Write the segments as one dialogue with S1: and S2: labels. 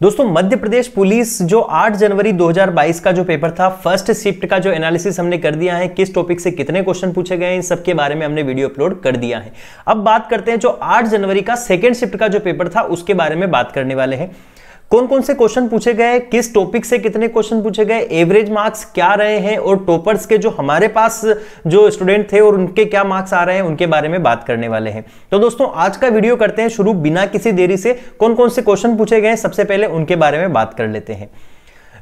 S1: दोस्तों मध्य प्रदेश पुलिस जो 8 जनवरी 2022 का जो पेपर था, फर्स्ट शिफ्ट का जो एनालिसिस हमने कर दिया है, किस टॉपिक से कितने क्वेश्चन पूछे गए हैं, इन सब के बारे में हमने वीडियो अपलोड कर दिया है। अब बात करते हैं जो 8 जनवरी का सेकेंड शिफ्ट का जो पेपर था उसके बारे में बात करने वाले हैं। कौन कौन से क्वेश्चन पूछे गए, किस टॉपिक से कितने क्वेश्चन पूछे गए, एवरेज मार्क्स क्या रहे हैं और टॉपर्स के जो हमारे पास जो स्टूडेंट थे और उनके क्या मार्क्स आ रहे हैं उनके बारे में बात करने वाले हैं। तो दोस्तों आज का वीडियो करते हैं शुरू बिना किसी देरी से। कौन कौन से क्वेश्चन पूछे गए सबसे पहले उनके बारे में बात कर लेते हैं।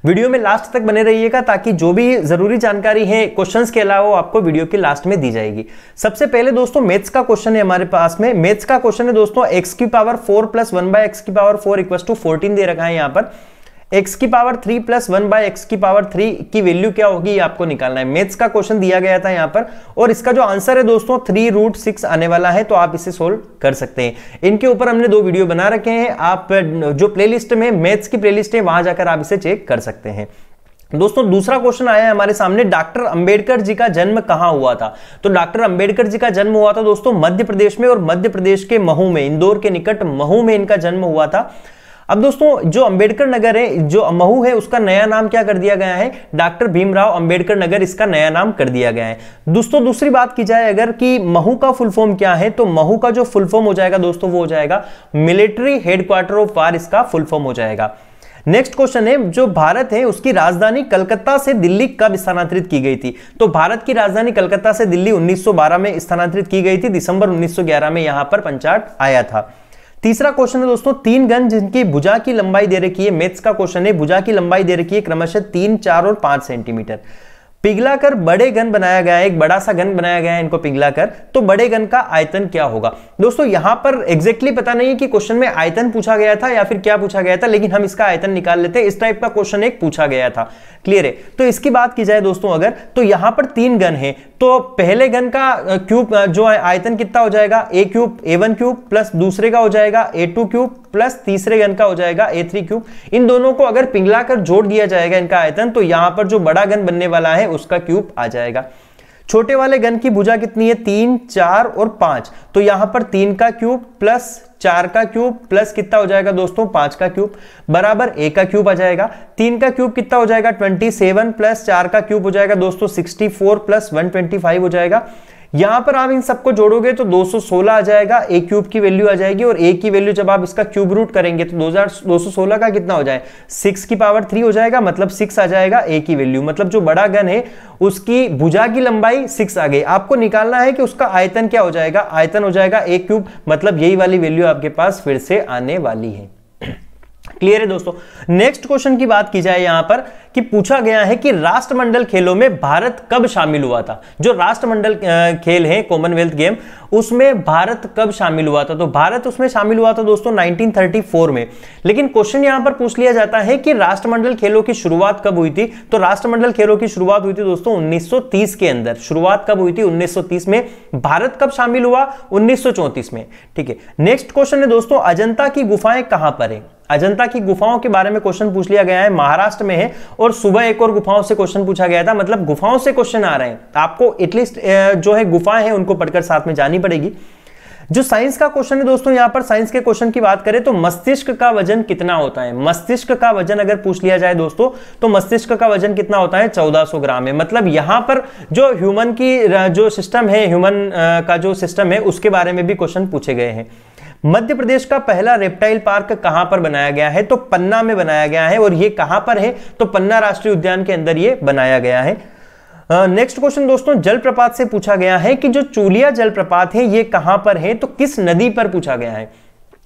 S1: वीडियो में लास्ट तक बने रहिएगा ताकि जो भी जरूरी जानकारी है क्वेश्चंस के अलावा आपको वीडियो के लास्ट में दी जाएगी। सबसे पहले दोस्तों मैथ्स का क्वेश्चन है हमारे पास में। मैथ्स का क्वेश्चन है दोस्तों x की पावर 4 प्लस 1 बाय x की पावर 4 इक्वल्स टू 14 दे रखा है। यहाँ पर x की पावर 3 प्लस 1 बाय x की पावर 3 की वैल्यू क्या होगी ये आपको निकालना है। मैथ्स का क्वेश्चन दिया गया था यहाँ पर और इसका जो आंसर है दोस्तों 3√6 आने वाला है, तो आप इसे सोल्व कर सकते हैं। इनके ऊपर हमने 2 वीडियो बना रखे हैं, आप जो प्लेलिस्ट में मैथ्स की प्लेलिस्ट है वहां जाकर आप इसे चेक कर सकते हैं। दोस्तों दूसरा क्वेश्चन आया है हमारे सामने, डॉक्टर अंबेडकर जी का जन्म कहां हुआ था। तो डॉक्टर अंबेडकर जी का जन्म हुआ था दोस्तों मध्य प्रदेश में, और मध्य प्रदेश के महू में, इंदौर के निकट महू में इनका जन्म हुआ था। अब दोस्तों जो अंबेडकर नगर है, जो महू है, उसका नया नाम क्या कर दिया गया है, डॉक्टर भीमराव अंबेडकर नगर इसका नया नाम कर दिया गया है। दोस्तों दूसरी बात की जाए अगर कि महू का फुल फॉर्म क्या है, तो महू का जो फुल फॉर्म हो जाएगा दोस्तों वो हो जाएगा मिलिट्री हेडक्वार्टर ऑफ वार, इसका फुल फॉर्म हो जाएगा। नेक्स्ट क्वेश्चन है जो भारत है उसकी राजधानी कलकत्ता से दिल्ली कब स्थानांतरित की गई थी। तो भारत की राजधानी कलकत्ता से दिल्ली 1912 में स्थानांतरित की गई थी, दिसंबर 1911 में यहां पर पंचायत आया था। तीसरा क्वेश्चन है दोस्तों, 3 गन जिनकी भुजा की लंबाई दे रखी है, मैथ्स का क्वेश्चन है, भुजा की लंबाई दे रखी है क्रमशः 3, 4 और 5 सेंटीमीटर। पिघलाकर बड़े गन बनाया गया है, एक बड़ा सा गन बनाया गया है इनको पिघलाकर, तो बड़े गन का आयतन क्या होगा। दोस्तों यहां पर एग्जैक्टली पता नहीं है कि क्वेश्चन में आयतन पूछा गया था या फिर क्या पूछा गया था, लेकिन हम इसका आयतन निकाल लेते हैं। इस टाइप का क्वेश्चन एक पूछा गया था, क्लियर है। तो इसकी बात की जाए दोस्तों अगर, तो यहां पर 3 गन है, तो पहले गन का क्यूब जो आयतन कितना हो जाएगा, a cube a1 cube plus दूसरे का हो जाएगा a2 क्यूब प्लस तीसरे गन का हो जाएगा a3 क्यूब। इन दोनों को अगर पिघलाकर जोड़ दिया जाएगा इनका आयतन, तो यहां पर जो बड़ा गन बनने वाला है उसका क्यूब आ जाएगा। छोटे वाले गन की भुजा कितनी है, 3, 4 और 5, तो यहां पर 3 का क्यूब प्लस 4 का क्यूब प्लस कितना हो जाएगा दोस्तों 5 का क्यूब बराबर a का क्यूब आ जाएगा। 3 का क्यूब कितना हो जाएगा 27 प्लस 4 का क्यूब हो जाएगा दोस्तों 64 प्लस 125 हो जाएगा। यहां पर आप इन सबको जोड़ोगे तो 216 आ जाएगा, a क्यूब की वैल्यू आ जाएगी, और a की वैल्यू जब आप इसका क्यूब रूट करेंगे तो 216 का कितना हो जाए 6 की पावर 3 हो जाएगा, मतलब 6 आ जाएगा a की वैल्यू, मतलब जो बड़ा गन है उसकी भुजा की लंबाई 6 आ गई। आपको निकालना है कि उसका आयतन क्या हो जाएगा, आयतन हो जाएगा a क्यूब, मतलब यही वाली वैल्यू आपके पास फिर से आने वाली है। क्लियर है दोस्तों। नेक्स्ट क्वेश्चन की बात की जाए यहां पर कि पूछा गया है कि राष्ट्रमंडल खेलों में भारत कब शामिल हुआ था। जो राष्ट्रमंडल खेल है कॉमनवेल्थ गेम, उसमें भारत कब शामिल हुआ था। तो भारत उसमें शामिल हुआ था दोस्तों 1934 में। लेकिन क्वेश्चन यहां पर पूछ लिया जाता है कि राष्ट्रमंडल खेलों की शुरुआत कब हुई थी। तो राष्ट्रमंडल खेलों की शुरुआत हुई थी दोस्तों 1930 के अंदर। शुरुआत कब हुई थी 1930 में। भारत कब शामिल हुआ 1934 में। ठीक है। नेक्स्ट क्वेश्चन है दोस्तों, अजंता की गुफाएं कहां पर है। अजंता की गुफाओं के बारे में क्वेश्चन पूछ लिया गया है, महाराष्ट्र में है, और सुबह एक और गुफाओं से क्वेश्चन पूछा गया था, मतलब गुफाओं से क्वेश्चन आ रहे हैं। आपको एटलीस्ट जो है गुफाएं हैं उनको पढ़कर साथ में जानी पड़ेगी। जो साइंस का क्वेश्चन है दोस्तों, यहां पर साइंस के क्वेश्चन की बात करें तो मस्तिष्क का वजन कितना होता है। मस्तिष्क का वजन अगर पूछ लिया जाए दोस्तों, तो मस्तिष्क का वजन कितना होता है 1400 ग्राम है। मतलब यहां पर जो ह्यूमन की जो सिस्टम है, ह्यूमन का जो सिस्टम है उसके बारे में भी क्वेश्चन पूछे गए हैं। मध्य प्रदेश का पहला रेप्टाइल पार्क कहां पर बनाया गया है। तो पन्ना में बनाया गया है, और ये कहां पर है, तो पन्ना राष्ट्रीय उद्यान के अंदर ये बनाया गया है। नेक्स्ट क्वेश्चन दोस्तों, जलप्रपात से पूछा गया है कि जो चूलिया जलप्रपात है ये कहां पर है, तो किस नदी पर पूछा गया है।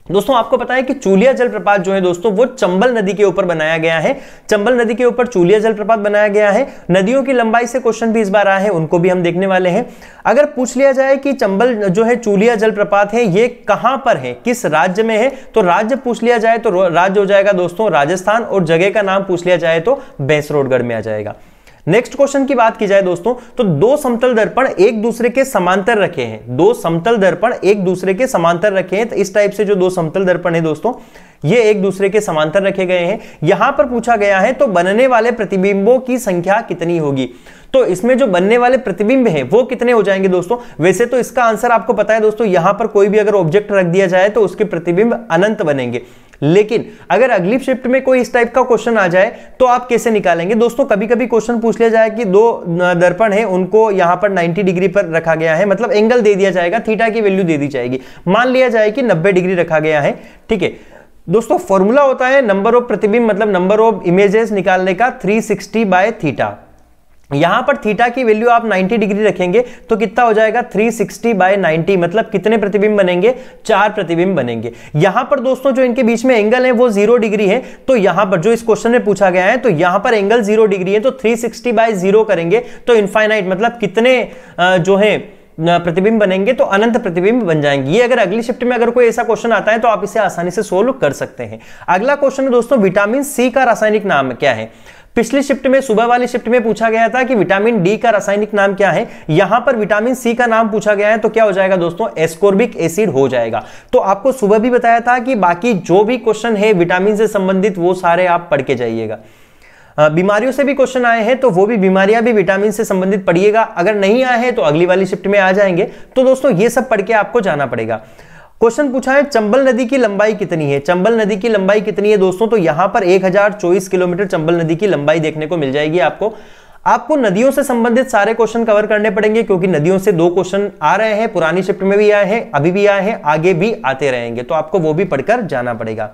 S1: दोस्तों आपको पता है कि चूलिया जलप्रपात जो है दोस्तों वो चंबल नदी के ऊपर बनाया गया है। चंबल नदी के ऊपर चूलिया जलप्रपात बनाया गया है। नदियों की लंबाई से क्वेश्चन भी इस बार आया है, उनको भी हम देखने वाले हैं। अगर पूछ लिया जाए कि चंबल जो है चूलिया जलप्रपात है ये कहां पर है, किस राज्य में है, तो राज्य पूछ लिया जाए तो राज्य हो जाएगा दोस्तों राजस्थान, और जगह का नाम पूछ लिया जाए तो भैंसरोडगढ़ में आ जाएगा। नेक्स्ट क्वेश्चन की बात की जाए दोस्तों, तो 2 समतल दर्पण एक दूसरे के समांतर रखे हैं। 2 समतल दर्पण एक दूसरे के समांतर रखे हैं। तो इस टाइप से जो 2 समतल दर्पण है दोस्तों ये एक दूसरे के समांतर रखे गए हैं। यहां पर पूछा गया है तो बनने वाले प्रतिबिंबों की संख्या कितनी होगी। तो इसमें जो बनने वाले प्रतिबिंब हैं वो कितने हो जाएंगे दोस्तों। वैसे तो इसका आंसर आपको पता है दोस्तों, यहां पर कोई भी अगर ऑब्जेक्ट रख दिया जाए तो उसके प्रतिबिंब अनंत बनेंगे। लेकिन अगर अगली शिफ्ट में कोई इस टाइप का क्वेश्चन आ जाए तो आप कैसे निकालेंगे दोस्तों? कभी कभी क्वेश्चन पूछ लिया जाए कि 2 दर्पण है, उनको यहां पर 90 डिग्री पर रखा गया है, मतलब एंगल दे दिया जाएगा, थीटा की वैल्यू दे दी जाएगी, मान लिया जाए कि 90 डिग्री रखा गया है, ठीक है दोस्तों। फॉर्मूला होता है नंबर ऑफ प्रतिबिंब मतलब नंबर ऑफ इमेजेस निकालने का 360 बाय थीटा। यहां पर थीटा की वैल्यू आप 90 डिग्री रखेंगे तो कितना हो जाएगा 360 बाय 90, मतलब कितने प्रतिबिंब बनेंगे? 4 प्रतिबिंब बनेंगे। यहां पर दोस्तों जो इनके बीच में एंगल है वो 0 डिग्री है, तो यहां पर जो इस क्वेश्चन में पूछा गया है तो यहां पर एंगल 0 डिग्री है, तो 360 बाय 0 करेंगे तो इनफाइनाइट मतलब कितने जो है प्रतिबिंब बनेंगे? तो अनंत प्रतिबिंब बन जाएंगे। ये अगर अगली शिफ्ट में अगर कोई ऐसा क्वेश्चन आता है तो आप इसे आसानी से सोल्व कर सकते हैं। अगला क्वेश्चन है दोस्तों विटामिन सी का रासायनिक नाम क्या है? पिछली शिफ्ट में सुबह वाली शिफ्ट में पूछा गया था कि विटामिन डी का रासायनिक नाम क्या है, यहां पर विटामिन सी का नाम पूछा गया है तो क्या हो जाएगा दोस्तों? एस्कॉर्बिक एसिड हो जाएगा। तो आपको सुबह भी बताया था कि बाकी जो भी क्वेश्चन है विटामिन से संबंधित वो सारे आप पढ़ के जाइएगा। बीमारियों से भी क्वेश्चन आए हैं तो वो भी बीमारियां भी विटामिन से संबंधित पढ़िएगा, अगर नहीं आए हैं तो अगली वाली शिफ्ट में आ जाएंगे। तो दोस्तों ये सब पढ़ के आपको जाना पड़ेगा। क्वेश्चन पूछा है चंबल नदी की लंबाई कितनी है? चंबल नदी की लंबाई कितनी है दोस्तों? तो यहां पर 1024 किलोमीटर चंबल नदी की लंबाई देखने को मिल जाएगी आपको नदियों से संबंधित सारे क्वेश्चन कवर करने पड़ेंगे क्योंकि नदियों से 2 क्वेश्चन आ रहे हैं, पुरानी शिफ्ट में भी आए हैं, अभी भी आए हैं, आगे भी आते रहेंगे, तो आपको वो भी पढ़कर जाना पड़ेगा।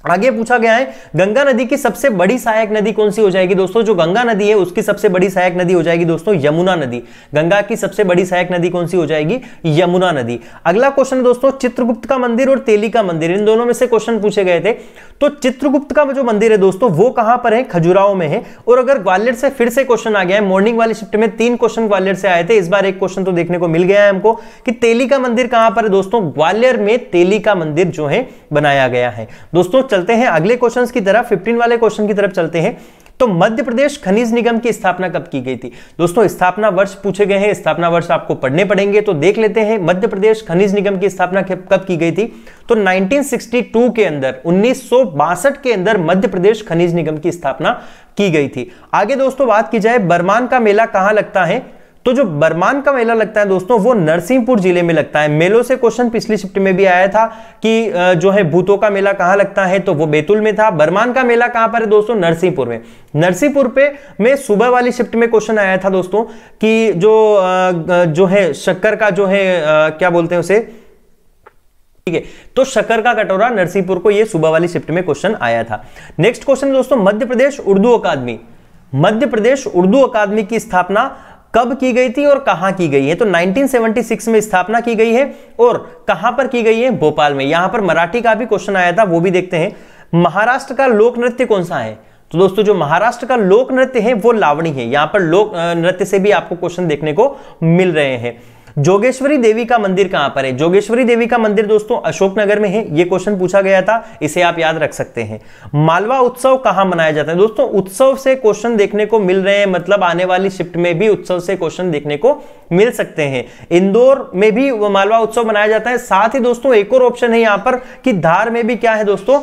S1: आगे पूछा गया है गंगा नदी की सबसे बड़ी सहायक नदी कौन सी हो जाएगी दोस्तों? जो गंगा नदी है उसकी सबसे बड़ी सहायक नदी हो जाएगी दोस्तों यमुना नदी। गंगा की सबसे बड़ी सहायक नदी कौन सी हो जाएगी? यमुना नदी। अगला क्वेश्चन है दोस्तों चित्रगुप्त का मंदिर और तेली का मंदिर, इन दोनों में से क्वेश्चन पूछे गए थे। तो चित्रगुप्त का जो मंदिर है दोस्तों वो कहां पर है? खजुराहो में है। और अगर ग्वालियर से फिर से क्वेश्चन आ गया है, मॉर्निंग वाली शिफ्ट में 3 क्वेश्चन ग्वालियर से आए थे, इस बार एक क्वेश्चन तो देखने को मिल गया है हमको कि तेली का मंदिर कहां पर है दोस्तों? ग्वालियर में तेली का मंदिर जो है बनाया गया है। दोस्तों चलते हैं अगले क्वेश्चंस की तरफ, 15 वाले क्वेश्चन की तरफ चलते हैं। तो मध्य प्रदेश खनिज निगम की स्थापना कब की गई थी? दोस्तों स्थापना वर्ष पूछे गए हैं, स्थापना वर्ष आपको पढ़ने पड़ेंगे, तो देख लेते हैं मध्य प्रदेश खनिज निगम की स्थापना कब की गई थी। तो 1962 के अंदर 1962 के अंदर मध्य प्रदेश खनिज निगम की स्थापना की गई थी। आगे दोस्तों बात की जाए बरमान का मेला कहां लगता है? तो जो बरमान का मेला लगता है दोस्तों वो नरसिंहपुर जिले में लगता है। मेलों से क्वेश्चन पिछली शिफ्ट में भी आया था कि जो है भूतों का मेला कहां लगता है, तो वो बैतूल में था। बरमान का मेला कहां पर है दोस्तों? नरसिंहपुर में। नरसिंहपुर पे में सुबह वाली शिफ्ट में क्वेश्चन आया था दोस्तों कि जो है शक्कर का जो है क्या बोलते हैं उसे, ठीक है, तो शक्कर का कटोरा नरसिंहपुर को ये सुबह वाली शिफ्ट में क्वेश्चन आया था। नेक्स्ट क्वेश्चन दोस्तों मध्य प्रदेश उर्दू अकादमी, मध्य प्रदेश उर्दू अकादमी की स्थापना कब की गई थी और कहां की गई है? तो 1976 में स्थापना की गई है और कहां पर की गई है? भोपाल में। यहां पर मराठी का भी क्वेश्चन आया था, वो भी देखते हैं। महाराष्ट्र का लोक नृत्य कौन सा है? तो दोस्तों जो महाराष्ट्र का लोक नृत्य है वो लावणी है। यहां पर लोक नृत्य से भी आपको क्वेश्चन देखने को मिल रहे हैं। जोगेश्वरी देवी का मंदिर कहां पर है? जोगेश्वरी देवी का मंदिर दोस्तों अशोकनगर में है, यह क्वेश्चन पूछा गया था, इसे आप याद रख सकते हैं। मालवा उत्सव कहां मनाया जाता है? दोस्तों उत्सव से क्वेश्चन देखने को मिल रहे हैं, मतलब आने वाली शिफ्ट में भी उत्सव से क्वेश्चन देखने को मिल सकते हैं। इंदौर में भी मालवा उत्सव मनाया जाता है। साथ ही दोस्तों एक और ऑप्शन है यहां पर कि धार में भी क्या है दोस्तों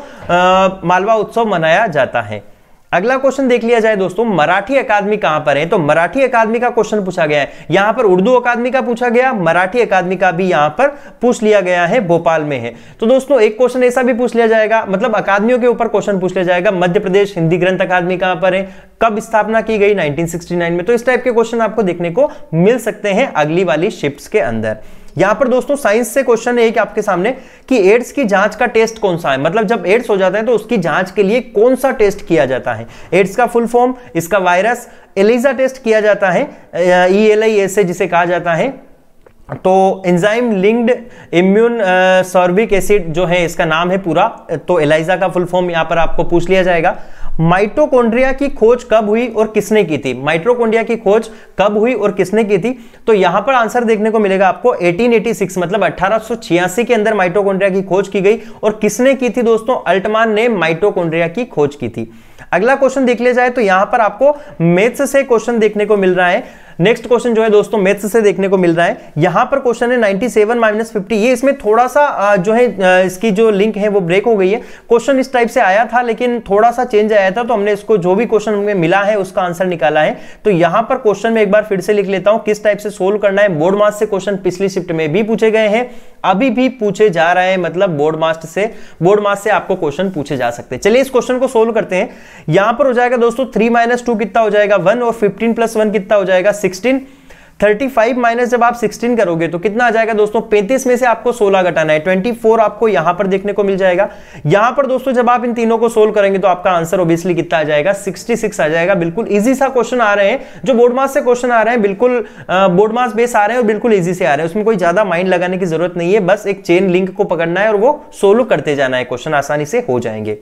S1: मालवा उत्सव मनाया जाता है। अगला क्वेश्चन देख लिया जाए दोस्तों मराठी अकादमी कहां पर है? तो मराठी अकादमी का क्वेश्चन पूछा गया है। यहां पर उर्दू अकादमी का पूछा गया, मराठी अकादमी का भी यहां पर पूछ लिया गया है, भोपाल में है। तो दोस्तों एक क्वेश्चन ऐसा भी पूछ लिया जाएगा, मतलब अकादमियों के ऊपर क्वेश्चन पूछ लिया जाएगा, मध्य प्रदेश हिंदी ग्रंथ अकादमी कहां पर है, कब स्थापना की गई? 1969 में। तो इस टाइप के क्वेश्चन आपको देखने को मिल सकते हैं अगली वाली शिफ्ट्स के अंदर। यहां पर दोस्तों साइंस से क्वेश्चन है एक आपके सामने कि एड्स की जांच का टेस्ट कौन सा है, मतलब जब एड्स हो जाता है तो उसकी जांच के लिए कौन सा टेस्ट किया जाता है। एड्स का फुल फॉर्म, इसका वायरस, एलिजा टेस्ट किया जाता है, ELISA जिसे कहा जाता है। तो enzyme linked immune sorbic acid जो है इसका नाम है पूरा, तो एलिजा का फुल फॉर्म यहां पर आपको पूछ लिया जाएगा। माइटोकॉन्ड्रिया की खोज कब हुई और किसने की थी? माइटोकॉन्ड्रिया की खोज कब हुई और किसने की थी? तो यहां पर आंसर देखने को मिलेगा आपको 1886, मतलब 1886 के अंदर माइटोकॉन्ड्रिया की खोज की गई। और किसने की थी दोस्तों? अल्टमान ने माइटोकॉन्ड्रिया की खोज की थी। अगला क्वेश्चन देख लिया जाए तो यहां पर आपको मैथ्स से क्वेश्चन देखने को मिल रहा है। नेक्स्ट क्वेश्चन जो है दोस्तों मैथ्स से देखने को मिल रहा है। यहां पर क्वेश्चन है 97 माइनस 50, ये इसमें थोड़ा सा जो है इसकी जो लिंक है वो ब्रेक हो गई है। क्वेश्चन इस टाइप से आया था लेकिन थोड़ा सा चेंज आया था, तो हमने इसको जो भी क्वेश्चन हमें मिला है उसका आंसर निकाला है। तो यहां पर क्वेश्चन में एक बार फिर से लिख लेता हूं किस टाइप से सोल्व करना है। बोर्ड मास से क्वेश्चन पिछली शिफ्ट में भी पूछे गए हैं, अभी भी पूछे जा रहे हैं, मतलब बोर्ड मास से आपको क्वेश्चन पूछे जा सकते हैं। चलिए इस क्वेश्चन को सोल्व करते हैं। यहां पर हो जाएगा दोस्तों 3 - 2 कितना हो जाएगा 1, और 15 + 1 कितना हो जाएगा 16। 35 माइनस जब आप 16 करोगे तो कितना आ जाएगा दोस्तों 35 में से आपको 16 घटाना है, 24 आपको यहां पर देखने को मिल जाएगा। यहां पर दोस्तों जब आप इन तीनों को सोल्व करेंगे तो आपका आंसर ऑब्वियसली कितना आ जाएगा 66 आ जाएगा। बिल्कुल इजी सा क्वेश्चन आ रहे हैं, जो बोर्ड मास से क्वेश्चन आ रहे हैं बिल्कुल बोर्ड मास बेस आ रहे हैं और बिल्कुल इजी से आ रहे हैं, उसमें कोई ज्यादा माइंड लगाने की जरूरत नहीं है, बस एक चेन लिंक को पकड़ना है और वो सोल्व करते जाना है, क्वेश्चन आसानी से हो जाएंगे।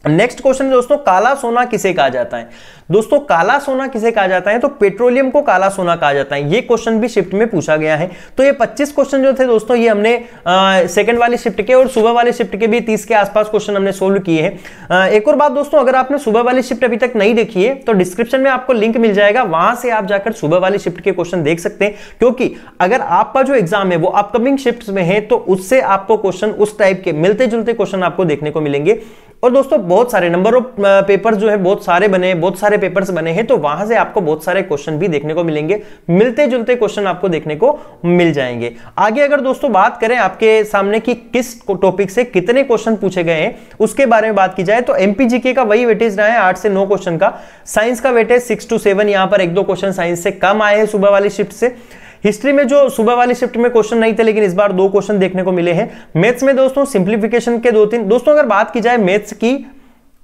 S1: नेक्स्ट क्वेश्चन दोस्तों काला सोना किसे कहा जाता है। दोस्तों काला सोना किसे कहा जाता है, तो पेट्रोलियम को काला सोना कहा जाता है। ये क्वेश्चन भी शिफ्ट में पूछा गया है। तो ये 25 क्वेश्चन जो थे दोस्तों ये हमने सेकंड वाली शिफ्ट के और सुबह वाली शिफ्ट के भी 30 के आसपास क्वेश्चन हमने सोल्व किए हैं। एक और बात दोस्तों, अगर आपने सुबह वाली शिफ्ट अभी तक नहीं देखी है तो डिस्क्रिप्शन में आपको लिंक मिल जाएगा, वहां से आप जाकर सुबह वाली शिफ्ट के क्वेश्चन देख सकते हैं, क्योंकि अगर आपका जो एग्जाम है वो अपकमिंग शिफ्ट में है तो उससे आपको क्वेश्चन उस टाइप के मिलते जुलते क्वेश्चन आपको देखने को मिलेंगे। और दोस्तों बहुत सारे नंबर ऑफ पेपर जो है बहुत सारे बने हैं, बहुत सारे पेपर्स बने हैं, तो वहां से आपको बहुत सारे क्वेश्चन भी देखने को मिलेंगे, मिलते जुलते क्वेश्चन आपको देखने को मिल जाएंगे। आगे अगर दोस्तों बात करें आपके सामने कि किस टॉपिक से कितने क्वेश्चन पूछे गए हैं उसके बारे में बात की जाए तो एमपीजीके का वही वेटेज रहा है 8 से 9 क्वेश्चन का। साइंस का वेटेज 6 to 7, यहां पर 1-2 क्वेश्चन साइंस से कम आए हैं सुबह वाली शिफ्ट से। हिस्ट्री में जो सुबह वाली शिफ्ट में क्वेश्चन नहीं थे लेकिन इस बार 2 क्वेश्चन देखने को मिले हैं। मैथ्स में दोस्तों सिंप्लीफिकेशन के 2-3। दोस्तों अगर बात की जाए मैथ्स की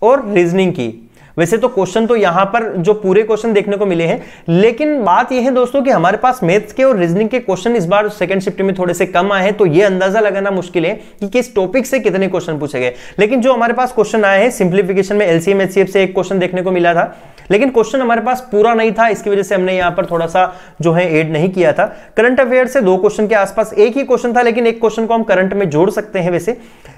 S1: और रीजनिंग की, वैसे तो क्वेश्चन तो यहां पर जो पूरे क्वेश्चन देखने को मिले हैं, लेकिन बात यह है दोस्तों कि हमारे पास मैथ्स के और रीजनिंग के क्वेश्चन इस बार सेकंड शिफ्ट में थोड़े से कम आए हैं, तो यह अंदाजा लगाना मुश्किल है कि किस टॉपिक से कितने क्वेश्चन पूछे गए। लेकिन जो हमारे पास क्वेश्चन आए हैं सिंप्लीफिकेशन में एलसीएम एचसीएफ से 1 क्वेश्चन देखने को मिला था, लेकिन क्वेश्चन हमारे पास पूरा नहीं था, इसकी वजह से हमने यहां पर थोड़ा सा जो है ऐड नहीं किया था। करंट अफेयर से 2 क्वेश्चन के आसपास, एक ही क्वेश्चन था लेकिन एक क्वेश्चन को हम करंट में जोड़ सकते हैं। वैसे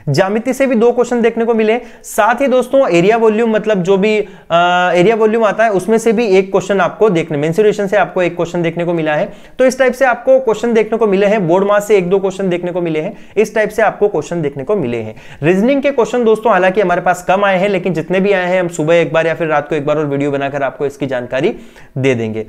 S1: ज्यामिति से भी 2 क्वेश्चन देखने को मिले। साथ ही दोस्तों एरिया वॉल्यूम, मतलब जो भी एरिया वॉल्यूम आता है उसमें से भी 1 क्वेश्चन आपको देखने, मेंसुरेशन से आपको 1 क्वेश्चन देखने को मिला है। तो इस टाइप से आपको क्वेश्चन देखने को मिले हैं। बोर्ड मास से 1-2 क्वेश्चन देखने को मिले हैं, इस टाइप से आपको क्वेश्चन देखने को मिले हैं। रीजनिंग के क्वेश्चन दोस्तों हालांकि हमारे पास कम आए हैं, लेकिन जितने भी आए हैं हम सुबह एक बार या फिर रात को एक बार और वीडियो बनाकर आपको इसकी जानकारी दे देंगे।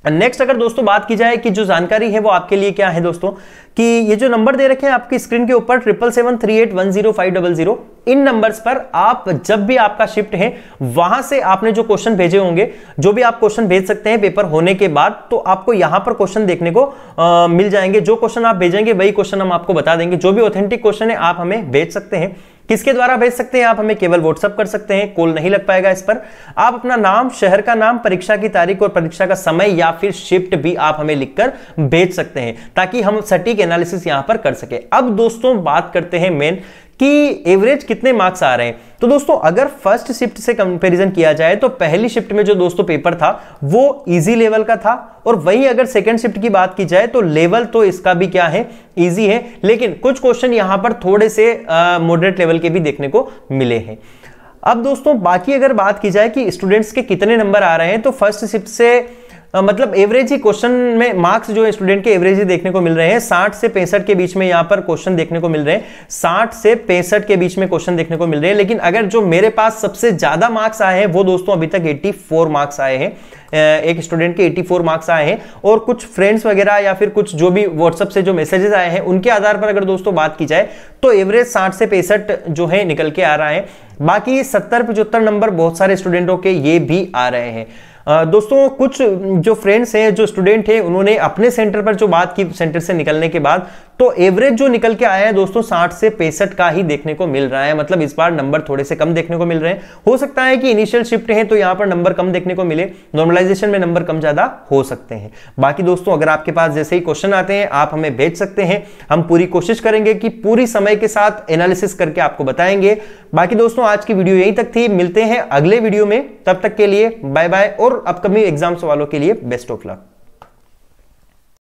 S1: नेक्स्ट अगर दोस्तों बात की जाए कि जो जानकारी है वो आपके लिए क्या है दोस्तों, कि ये जो नंबर दे रखे हैं आपकी स्क्रीन के ऊपर 7773810500, इन नंबर्स पर आप जब भी आपका शिफ्ट है वहां से आपने जो क्वेश्चन भेजे होंगे, जो भी आप क्वेश्चन भेज सकते हैं पेपर होने के बाद, तो आपको यहां पर क्वेश्चन देखने को मिल जाएंगे। जो क्वेश्चन आप भेजेंगे वही क्वेश्चन हम आपको बता देंगे। जो भी ऑथेंटिक क्वेश्चन है आप हमें भेज सकते हैं। किसके द्वारा भेज सकते हैं आप हमें, केवल व्हाट्सएप कर सकते हैं, कॉल नहीं लग पाएगा इस पर। आप अपना नाम, शहर का नाम, परीक्षा की तारीख और परीक्षा का समय या फिर शिफ्ट भी आप हमें लिखकर भेज सकते हैं, ताकि हम सटीक एनालिसिस यहां पर कर सके। अब दोस्तों बात करते हैं मेन कि एवरेज कितने मार्क्स आ रहे हैं। तो दोस्तों अगर फर्स्ट शिफ्ट से कंपैरिजन किया जाए तो पहली शिफ्ट में जो दोस्तों पेपर था वो इजी लेवल का था, और वहीं अगर सेकंड शिफ्ट की बात की जाए तो लेवल तो इसका भी क्या है, इजी है, लेकिन कुछ क्वेश्चन यहां पर थोड़े से मॉडरेट लेवल के भी देखने को मिले हैं। अब दोस्तों बाकी अगर बात की जाए कि स्टूडेंट्स के कितने नंबर आ रहे हैं, तो फर्स्ट शिफ्ट से मतलब एवरेज ही क्वेश्चन में मार्क्स जो है स्टूडेंट के एवरेज ही देखने को मिल रहे हैं। 60 से 65 के बीच में यहां पर क्वेश्चन देखने को मिल रहे हैं, 60 से 65 के बीच में क्वेश्चन देखने को मिल रहे हैं। लेकिन अगर जो मेरे पास सबसे ज्यादा मार्क्स आए हैं वो दोस्तों अभी तक 84 मार्क्स आए हैं। एक स्टूडेंट के 84 मार्क्स आए हैं, और कुछ फ्रेंड्स वगैरह या फिर कुछ जो भी व्हाट्सएप से जो मैसेजेस आए हैं उनके आधार पर अगर दोस्तों बात की जाए तो एवरेज 60 से 65 जो है निकल के आ रहा है। बाकी 70-75 नंबर बहुत सारे स्टूडेंटों के ये भी आ रहे हैं। दोस्तों कुछ जो फ्रेंड्स हैं, जो स्टूडेंट हैं, उन्होंने अपने सेंटर पर जो बात की सेंटर से निकलने के बाद, तो एवरेज जो निकल के आया है दोस्तों 60 से 65 का ही देखने को मिल रहा है। मतलब इस बार नंबर थोड़े से कम देखने को मिल रहे हैं। हो सकता है कि इनिशियल शिफ्ट है तो यहां पर नंबर कम देखने को मिले, नॉर्मलाइजेशन में नंबर कम ज्यादा हो सकते हैं। बाकी दोस्तों अगर आपके पास जैसे ही क्वेश्चन आते हैं आप हमें भेज सकते हैं, हम पूरी कोशिश करेंगे कि पूरी समय के साथ एनालिसिस करके आपको बताएंगे। बाकी दोस्तों आज की वीडियो यहीं तक थी, मिलते हैं अगले वीडियो में, तब तक के लिए बाय बाय, और अपकमिंग एग्जाम्स वालों के लिए बेस्ट ऑफ लक।